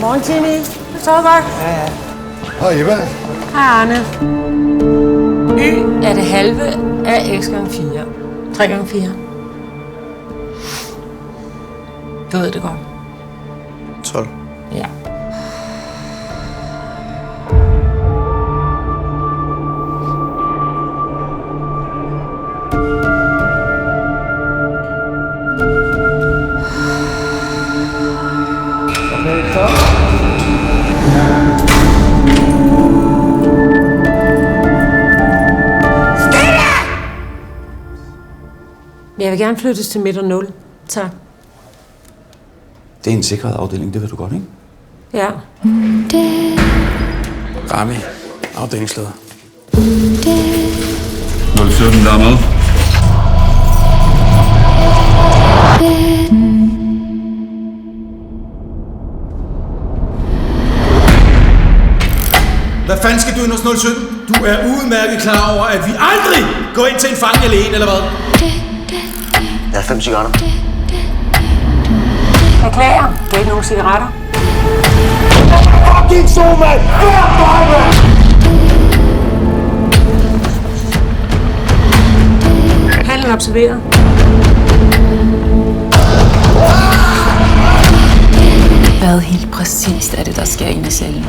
Morgen, Tini. Det sover godt. Ja. Hej, Eva. Hej, Arne. Y er det halve af x gange 4. 3 gange 4. Du ved det godt. 12. Ja. Okay, så. Jeg vil gerne flyttes til midt og 0. Tak. Det er en sikret afdeling, det ved du godt, ikke? Ja. Rami, afdelingsleder. 07, der er med. Hvad fanden skal du ind hos 017? Du er udmærket klar over, at vi aldrig går ind til en fange alene, eller hvad? Jeg har 5 cigaretter. Beklager. Det er ikke nogen cigaretter. Fucking så, mand! Handlen observeret. Hvad helt præcist er det, der sker inde i cellen?